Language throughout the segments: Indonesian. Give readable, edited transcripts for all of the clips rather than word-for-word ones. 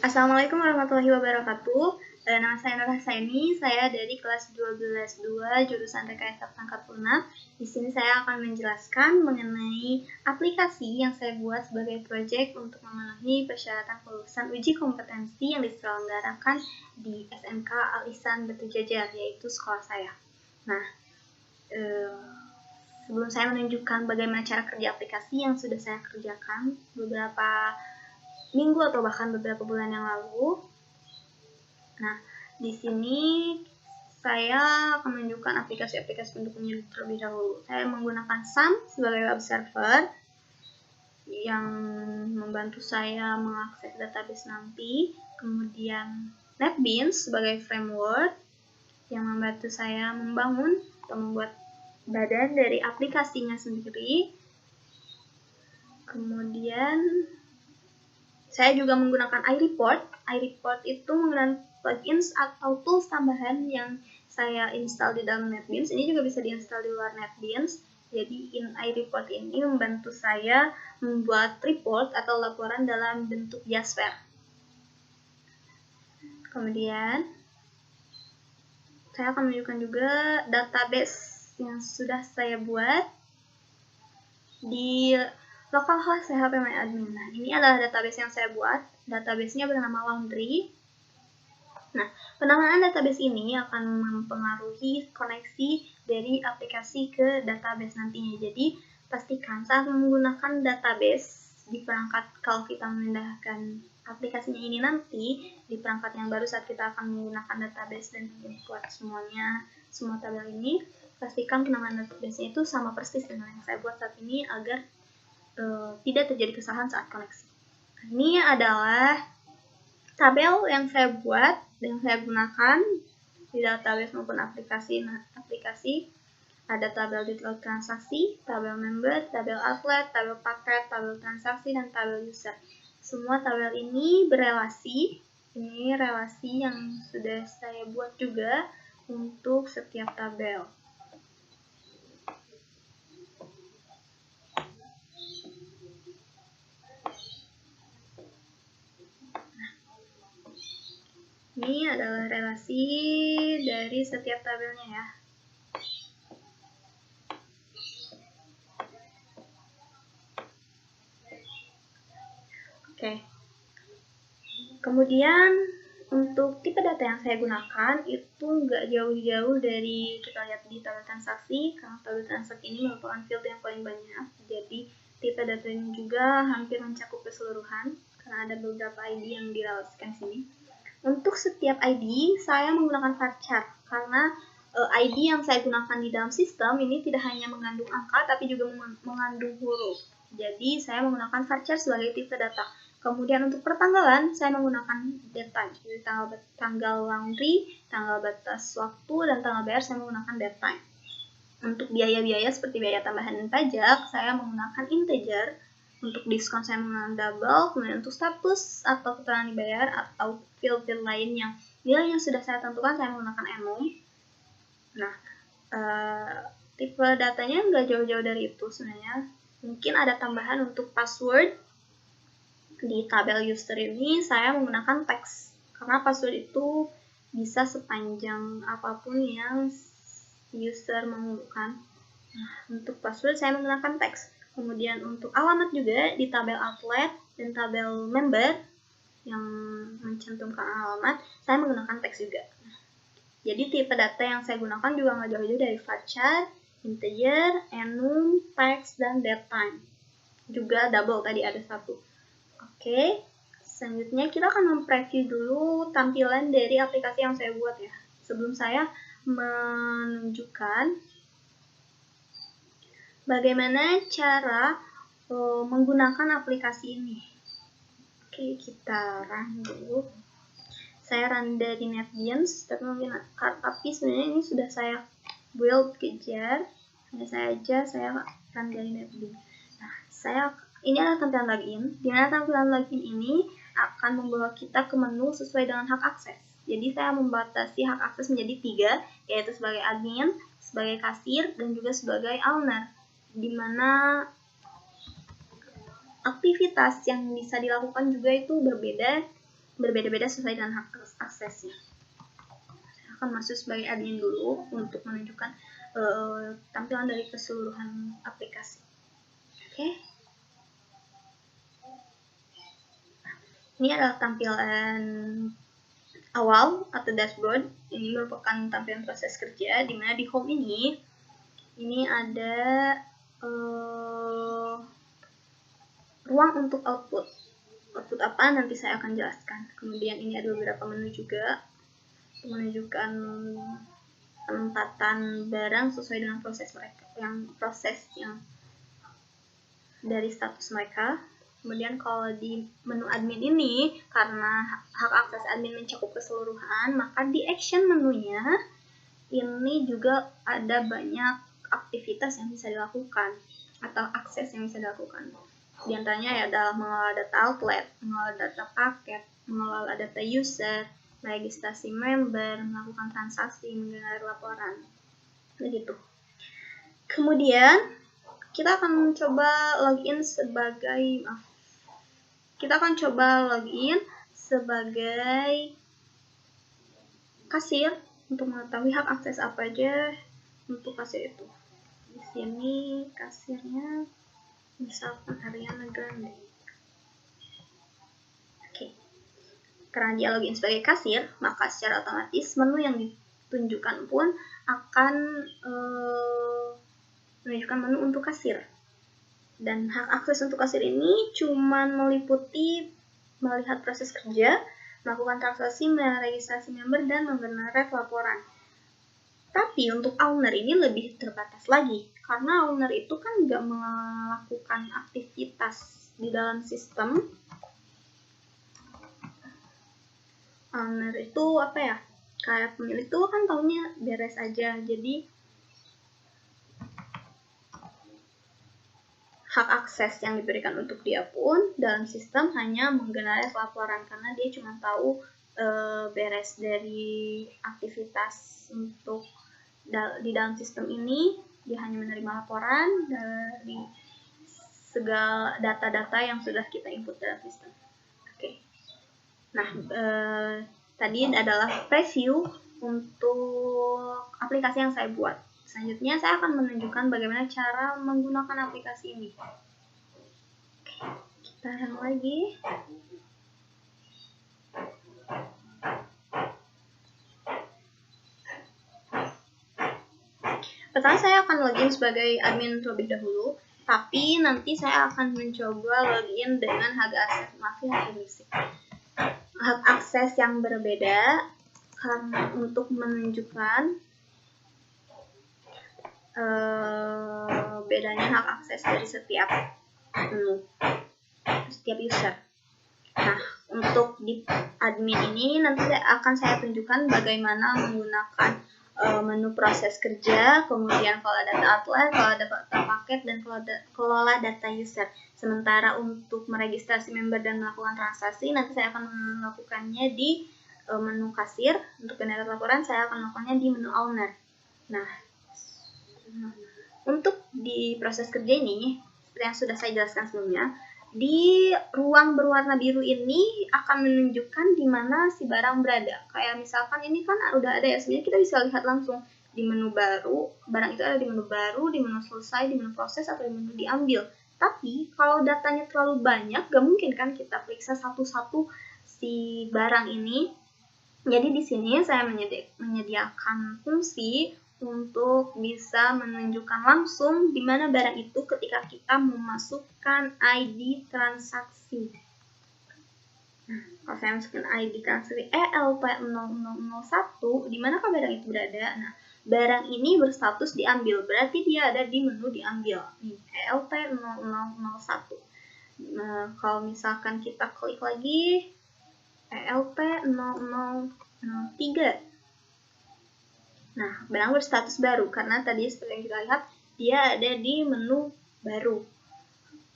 Assalamualaikum warahmatullahi wabarakatuh. Nama saya Nur Hasaini, saya dari kelas 12-2 jurusan Rekayasa Perangkat Lunak. Di sini saya akan menjelaskan mengenai aplikasi yang saya buat sebagai proyek untuk memenuhi persyaratan kelulusan uji kompetensi yang diselenggarakan di SMK Al-Ihsan Batu Jajar, yaitu sekolah saya. Nah, sebelum saya menunjukkan bagaimana cara kerja aplikasi yang sudah saya kerjakan beberapa minggu atau bahkan beberapa bulan yang lalu. Nah, di sini saya akan menunjukkan aplikasi-aplikasi pendukungnya terlebih dahulu. Saya menggunakan SAM sebagai web server yang membantu saya mengakses database nanti. Kemudian NetBeans sebagai framework yang membantu saya membangun atau membuat badan dari aplikasinya sendiri. Kemudian saya juga menggunakan iReport. iReport itu menggunakan plugins atau tools tambahan yang saya install di dalam NetBeans. Ini juga bisa diinstal di luar NetBeans. Jadi iReport ini membantu saya membuat report atau laporan dalam bentuk Jasper. Kemudian saya akan menunjukkan juga database yang sudah saya buat di localhost phpMyAdmin. Nah, ini adalah database yang saya buat. Database-nya bernama Laundry. Nah, penamaan database ini akan mempengaruhi koneksi dari aplikasi ke database nantinya. Jadi, pastikan saat menggunakan database di perangkat, kalau kita memindahkan aplikasinya ini nanti, di perangkat yang baru saat kita akan menggunakan database dan import semua tabel ini, pastikan penamaan database-nya itu sama persis dengan yang saya buat saat ini agar tidak terjadi kesalahan saat koneksi. Ini adalah tabel yang saya buat dan saya gunakan di database maupun aplikasi. Ada tabel detail transaksi, tabel member, tabel outlet, tabel paket, tabel transaksi, dan tabel user. Semua tabel ini berelasi. Ini relasi yang sudah saya buat juga untuk setiap tabel. Ini adalah relasi dari setiap tabelnya ya. Oke. Kemudian untuk tipe data yang saya gunakan itu nggak jauh-jauh dari kita lihat di tabel transaksi, karena tabel transaksi ini merupakan field yang paling banyak. Jadi tipe data ini juga hampir mencakup keseluruhan karena ada beberapa ID yang direlasikan sini. Untuk setiap ID, saya menggunakan varchar karena ID yang saya gunakan di dalam sistem ini tidak hanya mengandung angka, tapi juga mengandung huruf. Jadi, saya menggunakan varchar sebagai tipe data. Kemudian untuk pertanggalan, saya menggunakan datetime. Jadi, tanggal laundry, tanggal batas waktu, dan tanggal bayar saya menggunakan datetime. Untuk biaya-biaya seperti biaya tambahan dan pajak, saya menggunakan integer. Untuk diskon saya menggunakan double, kemudian untuk status atau keterangan dibayar atau field lain yang nilainya sudah saya tentukan, saya menggunakan enum. Nah, tipe datanya nggak jauh-jauh dari itu sebenarnya. Mungkin ada tambahan untuk password. Di tabel user ini saya menggunakan teks, karena password itu bisa sepanjang apapun yang user memerlukan. Nah, untuk password saya menggunakan teks. Kemudian untuk alamat juga di tabel outlet dan tabel member yang mencantumkan alamat, saya menggunakan teks juga. Jadi tipe data yang saya gunakan juga nggak jauh-jauh dari varchar, integer, enum, teks, dan datetime. Juga double tadi ada satu. Oke, selanjutnya kita akan mempreview dulu tampilan dari aplikasi yang saya buat ya. Sebelum saya menunjukkan bagaimana cara menggunakan aplikasi ini. Oke, kita run dulu. Saya run dari NetBeans, tapi sebenarnya ini sudah saya build kejar. Hanya saya run dari NetBeans. Nah, ini adalah tampilan login. Di mana tampilan login ini akan membawa kita ke menu sesuai dengan hak akses. Jadi saya membatasi hak akses menjadi 3, yaitu sebagai admin, sebagai kasir, dan juga sebagai owner. Di mana aktivitas yang bisa dilakukan juga itu berbeda. berbeda-beda sesuai dengan hak aksesnya. Saya akan masuk sebagai admin dulu untuk menunjukkan tampilan dari keseluruhan aplikasi. Oke. Ini adalah tampilan awal atau dashboard. Ini merupakan tampilan proses kerja, di mana di home ini ada ruang untuk output. Output apa nanti saya akan jelaskan. Kemudian ini ada beberapa menu juga, menunjukkan penempatan barang sesuai dengan proses mereka, yang dari status mereka. Kemudian kalau di menu admin ini, karena hak akses admin mencakup keseluruhan, maka di action menunya ini juga ada banyak aktivitas yang bisa dilakukan atau akses yang bisa dilakukan. Di antaranya ya adalah mengelola data outlet, mengelola data paket, mengelola data user, meregistrasi member, melakukan transaksi, menggenerate laporan, begitu. Kemudian kita akan coba login sebagai kasir untuk mengetahui hak akses apa aja untuk kasir itu. Di sini kasirnya misalkan Ariana Grande. Oke. Karena dia login sebagai kasir, maka secara otomatis menu yang ditunjukkan pun akan menunjukkan menu untuk kasir. Dan hak akses untuk kasir ini cuma meliputi melihat proses kerja, melakukan transaksi, meregistrasi member, dan menggenerate laporan. Tapi untuk owner ini lebih terbatas lagi, karena owner itu kan nggak melakukan aktivitas di dalam sistem. Owner itu apa ya? Kayak pemilik itu kan taunya beres aja, jadi hak akses yang diberikan untuk dia pun dalam sistem hanya menggenerate laporan, karena dia cuma tahu beres dari aktivitas untuk di dalam sistem ini. Dia hanya menerima laporan dari segala data-data yang sudah kita input dalam sistem. Oke. Nah, tadi adalah preview untuk aplikasi yang saya buat. Selanjutnya saya akan menunjukkan bagaimana cara menggunakan aplikasi ini. Oke, kita run lagi. Pertama saya akan login sebagai admin terlebih dahulu, tapi nanti saya akan mencoba login dengan hak akses yang berbeda, karena untuk menunjukkan bedanya hak akses dari setiap user. Nah, untuk di admin ini nanti akan saya tunjukkan bagaimana menggunakan menu proses kerja, kemudian kalau data outlet, kalau data paket, dan kelola data user. Sementara untuk meregistrasi member dan melakukan transaksi, nanti saya akan melakukannya di menu kasir. Untuk generate laporan, saya akan melakukannya di menu owner. Nah, untuk di proses kerja ini, seperti yang sudah saya jelaskan sebelumnya, di ruang berwarna biru ini akan menunjukkan di mana si barang berada. Kayak misalkan ini kan udah ada ya, sebenarnya kita bisa lihat langsung di menu baru, barang itu ada di menu baru, di menu selesai, di menu proses, atau di menu diambil. Tapi kalau datanya terlalu banyak, gak mungkin kan kita periksa satu-satu si barang ini. Jadi di sini saya menyediakan fungsi untuk bisa menunjukkan langsung di mana barang itu ketika kita memasukkan ID transaksi. Nah, kalau saya masukkan ID transaksi ELP0001, di manakah barang itu berada? Nah, barang ini berstatus diambil, berarti dia ada di menu diambil. Nih, ELP0001. Nah, kalau misalkan kita klik lagi ELP0003. Nah, barang berstatus baru, karena tadi seperti yang kita lihat, dia ada di menu baru.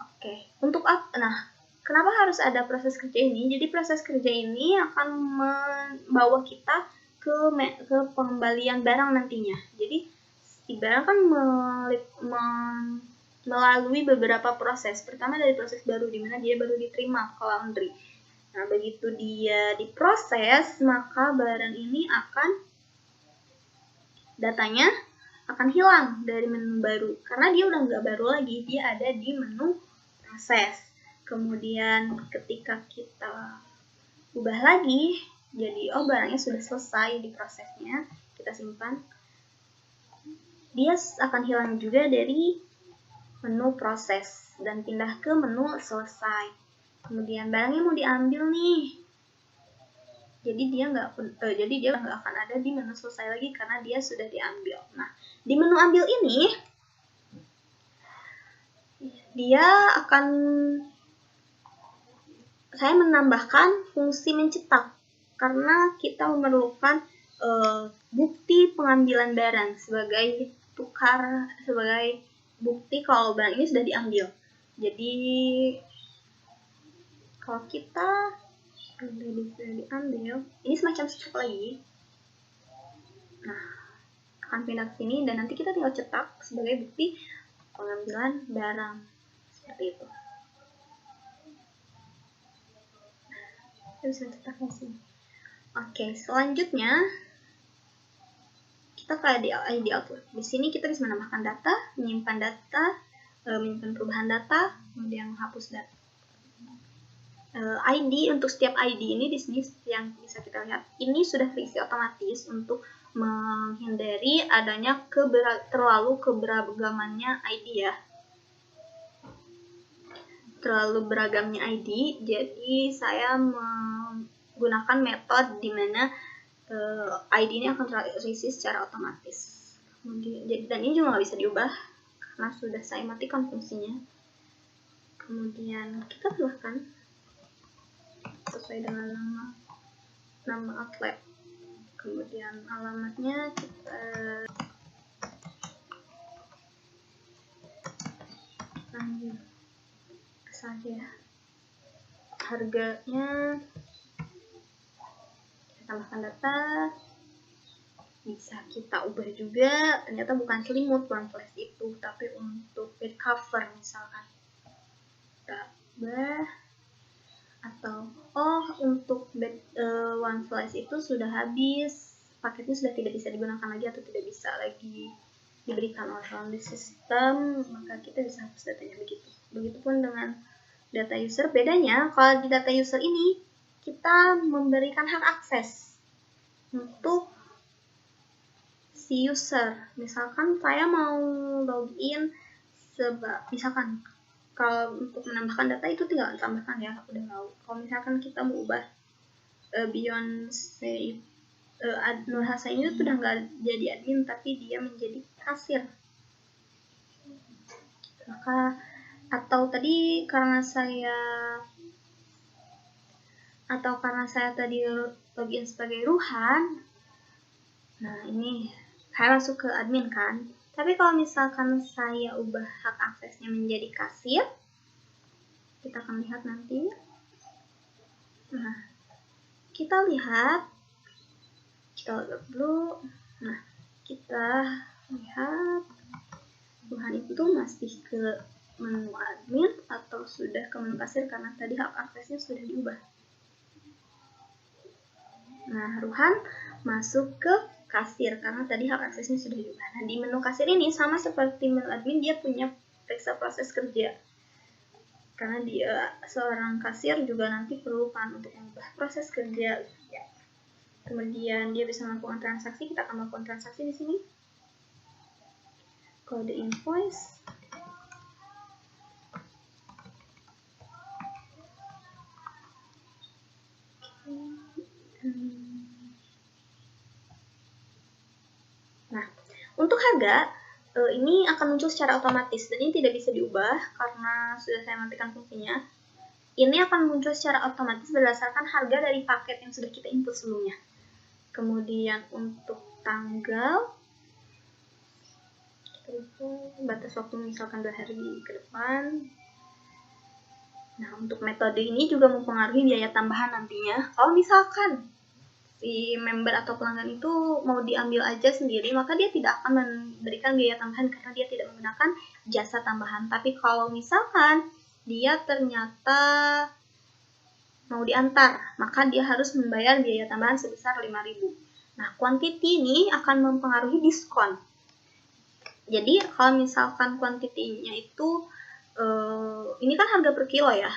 Oke, untuk apa? Nah, kenapa harus ada proses kerja ini? Jadi proses kerja ini akan membawa kita ke pengembalian barang nantinya. Jadi, si barang kan melalui beberapa proses. Pertama dari proses baru, di mana dia baru diterima ke laundry. Nah, begitu dia diproses, maka barang ini datanya akan hilang dari menu baru. Karena dia udah nggak baru lagi, dia ada di menu proses. Kemudian ketika kita ubah lagi, jadi barangnya sudah selesai di prosesnya, kita simpan. Dia akan hilang juga dari menu proses dan pindah ke menu selesai. Kemudian barangnya mau diambil nih, jadi dia nggak akan ada di menu selesai lagi karena dia sudah diambil. Nah, di menu ambil ini saya menambahkan fungsi mencetak karena kita memerlukan bukti pengambilan barang sebagai bukti kalau barang ini sudah diambil. Jadi kalau kita sudah diambil, ini semacam step lagi. Nah, akan pindah ke sini dan nanti kita tinggal cetak sebagai bukti pengambilan barang seperti itu. Kita bisa cetak di sini. Oke, selanjutnya kita ke ID output. Di sini kita bisa menambahkan data, menyimpan perubahan data, kemudian menghapus data. ID untuk setiap ID ini di sini yang bisa kita lihat ini sudah terisi otomatis untuk menghindari adanya terlalu keberagamannya ID ya. Terlalu beragamnya ID, jadi saya menggunakan metode di mana ID ini akan terisi secara otomatis. Kemudian, dan ini juga nggak bisa diubah karena sudah saya matikan fungsinya. Kemudian kita tambahkan sesuai dengan nama outlet. Kemudian alamatnya kita ambil saja. Harganya kita tambahkan data. Bisa kita ubah juga. Ternyata bukan selimut one flash itu, tapi untuk bed cover misalkan. Kita ubah. Atau untuk bed one flash itu sudah habis, paketnya sudah tidak bisa digunakan lagi atau tidak bisa lagi diberikan oleh laundry system, maka kita bisa hapus datanya begitu. Begitupun dengan data user. Bedanya kalau di data user ini kita memberikan hak akses untuk si user. Misalkan saya mau login misalkan kalau untuk menambahkan data itu tinggal tambahkan ya, udah tahu. Kalau misalkan kita mau ubah Beyonce Nur Hasan itu sudah nggak jadi admin tapi dia menjadi kasir. Maka atau tadi karena saya tadi login sebagai Ruhan, nah ini saya masuk ke admin kan. Tapi kalau misalkan saya ubah hak aksesnya menjadi kasir, kita akan lihat nanti. Nah, kita lihat dulu. Nah, kita lihat Tuhan itu masih ke menu admin atau sudah ke menu kasir karena tadi hak aksesnya sudah diubah. Nah, Ruhan masuk ke kasir karena tadi hak aksesnya sudah diubah. Nah, di menu kasir ini sama seperti menu admin, dia punya periksa proses kerja. Karena dia seorang kasir juga nanti perlu kan untuk mengubah proses kerja. Kemudian dia bisa melakukan transaksi, kita akan melakukan transaksi di sini. Kode invoice. Nah, untuk harga ini akan muncul secara otomatis dan ini tidak bisa diubah karena sudah saya matikan fungsinya. Ini akan muncul secara otomatis berdasarkan harga dari paket yang sudah kita input sebelumnya. Kemudian untuk tanggal, batas waktu misalkan 2 hari ke depan. Nah, untuk metode ini juga mempengaruhi biaya tambahan nantinya. Kalau misalkan si member atau pelanggan itu mau diambil aja sendiri, maka dia tidak akan memberikan biaya tambahan karena dia tidak menggunakan jasa tambahan. Tapi kalau misalkan dia ternyata mau diantar, maka dia harus membayar biaya tambahan sebesar 5.000. Nah, quantity ini akan mempengaruhi diskon. Jadi kalau misalkan kuantitinya itu ini kan harga per kilo ya.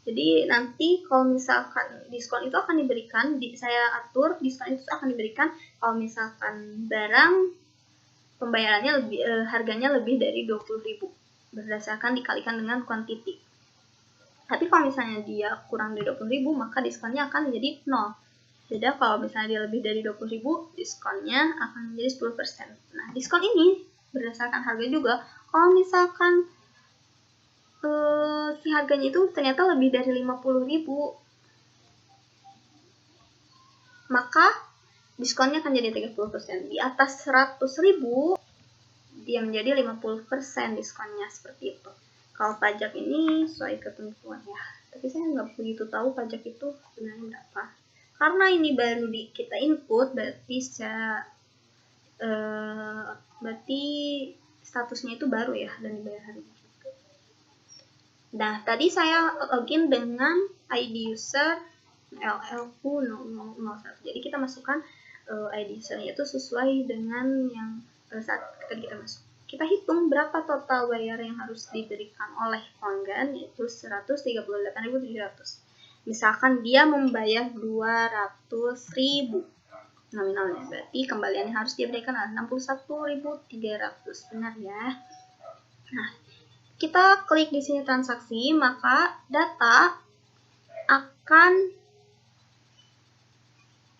Jadi nanti kalau misalkan diskon itu akan diberikan, saya atur diskon itu akan diberikan kalau misalkan barang pembayarannya lebih harganya lebih dari 20.000 berdasarkan dikalikan dengan quantity. Tapi kalau misalnya dia kurang dari 20.000 maka diskonnya akan menjadi 0. Beda kalau misalnya dia lebih dari 20.000 diskonnya akan menjadi 10%. Nah, diskon ini berdasarkan harga juga. Kalau misalkan si harganya itu ternyata lebih dari 50.000, maka diskonnya akan jadi 30%. Di atas 100.000 dia menjadi 50% diskonnya, seperti itu. Kalau pajak ini sesuai ketentuan ya. Tapi saya nggak begitu tahu pajak itu sebenarnya berapa. Karena ini baru kita input, berarti berarti statusnya itu baru ya dan dibayar hari ini. Nah, tadi saya login dengan ID user LLU001. Jadi kita masukkan ID usernya itu sesuai dengan yang saat kita masuk. Kita hitung berapa total bayar yang harus diberikan oleh pelanggan, yaitu 138.700. Misalkan dia membayar 200.000 nominalnya, berarti kembaliannya harus diberikan 61.300. Benar ya? Nah, kita klik di sini transaksi, maka data akan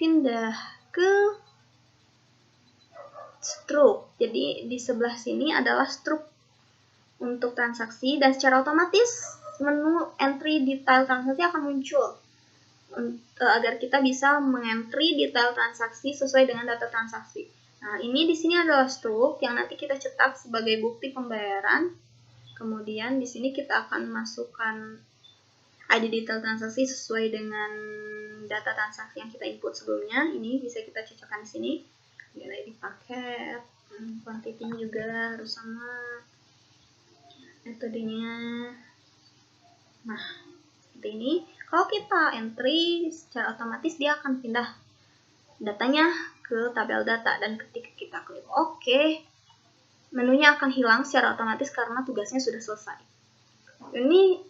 pindah ke struk. Jadi di sebelah sini adalah struk untuk transaksi dan secara otomatis menu entry detail transaksi akan muncul agar kita bisa mengentry detail transaksi sesuai dengan data transaksi. Nah, ini di sini adalah struk yang nanti kita cetak sebagai bukti pembayaran. Kemudian di sini kita akan masukkan ID detail transaksi sesuai dengan data transaksi yang kita input sebelumnya. Ini bisa kita cocokkan di sini. ID paket, quantity juga harus sama, metodenya. Nah, seperti ini. Kalau kita entry, secara otomatis dia akan pindah datanya ke tabel data, dan ketika kita klik OK, menunya akan hilang secara otomatis karena tugasnya sudah selesai. Ini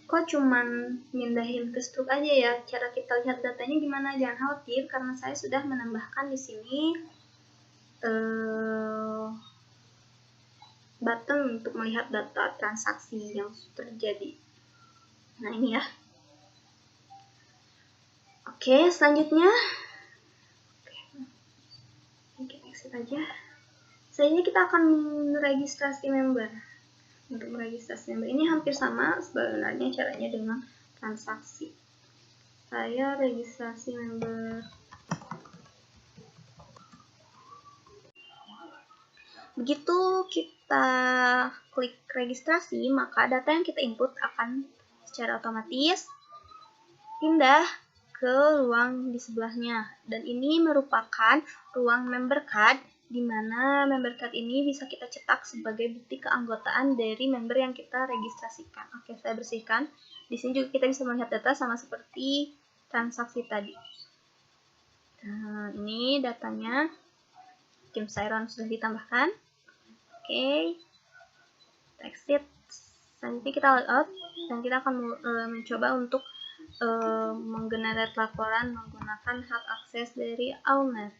kok cuman mindahin ke struk aja ya, cara kita lihat datanya gimana? Jangan khawatir karena saya sudah menambahkan di sini button untuk melihat data transaksi yang terjadi. Nah, ini ya. Oke, selanjutnya kita exit aja. Selanjutnya kita akan registrasi member. Untuk meregistrasi member ini hampir sama sebenarnya caranya dengan transaksi. Saya registrasi member. Begitu kita klik registrasi, maka data yang kita input akan secara otomatis pindah ke ruang di sebelahnya. Dan ini merupakan ruang member card, di mana member card ini bisa kita cetak sebagai bukti keanggotaan dari member yang kita registrasikan. Oke, saya bersihkan. Di sini juga kita bisa melihat data sama seperti transaksi tadi. Nah, ini datanya. Kim Sairon sudah ditambahkan. Oke. Exit. Selanjutnya kita logout dan kita akan mencoba untuk menggenerate laporan menggunakan hak akses dari owner.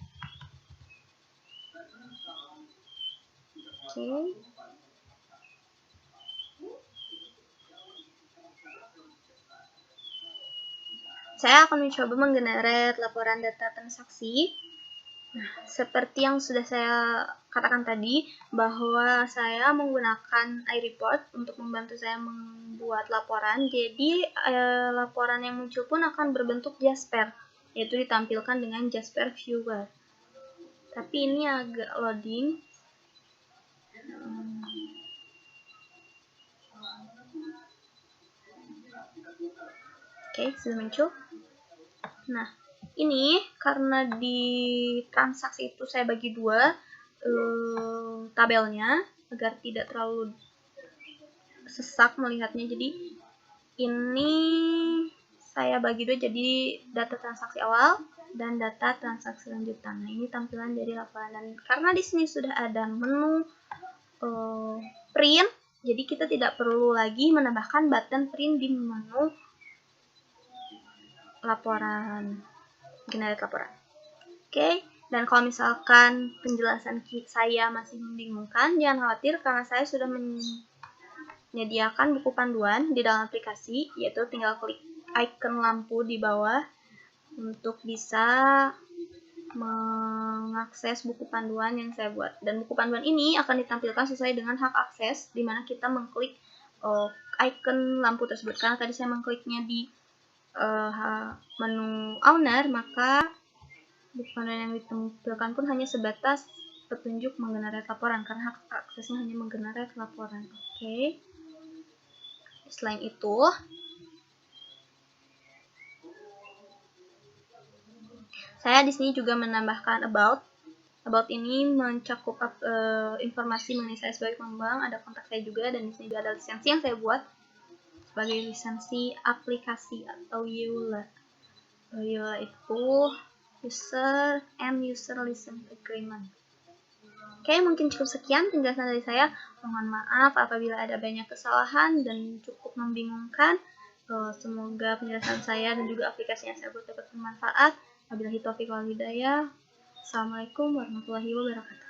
Oke. Saya akan mencoba menggenerate laporan data transaksi. Nah, seperti yang sudah saya katakan tadi, bahwa saya menggunakan iReport untuk membantu saya membuat laporan. Jadi, laporan yang muncul pun akan berbentuk Jasper, yaitu ditampilkan dengan Jasper Viewer. Tapi ini agak loading. Oke, sudah muncul. Nah, ini karena di transaksi itu saya bagi dua tabelnya agar tidak terlalu sesak melihatnya. Jadi ini saya bagi dua jadi data transaksi awal dan data transaksi lanjutan. Nah, ini tampilan dari laporan, dan karena di sini sudah ada menu print, jadi kita tidak perlu lagi menambahkan button print di menu laporan, generate laporan. Oke, dan kalau misalkan penjelasan saya masih membingungkan, jangan khawatir karena saya sudah menyediakan buku panduan di dalam aplikasi, yaitu tinggal klik icon lampu di bawah untuk bisa mengakses buku panduan yang saya buat. Dan buku panduan ini akan ditampilkan sesuai dengan hak akses, di mana kita mengklik icon lampu tersebut. Karena tadi saya mengkliknya di menu owner, maka buku panduan yang ditampilkan pun hanya sebatas petunjuk menggenerate laporan, karena hak aksesnya hanya menggenerate laporan. Oke. Selain itu, saya di sini juga menambahkan about. About ini mencakup informasi mengenai saya sebagai pengembang, ada kontak saya juga, dan di sini juga ada lisensi yang saya buat sebagai lisensi aplikasi atau EULA. EULA itu User and User License Agreement. Oke, mungkin cukup sekian penjelasan dari saya. Mohon maaf apabila ada banyak kesalahan dan cukup membingungkan. Semoga penjelasan saya dan juga aplikasi yang saya buat dapat bermanfaat. Wabillahi taufiq wal hidayah. Assalamualaikum warahmatullahi wabarakatuh.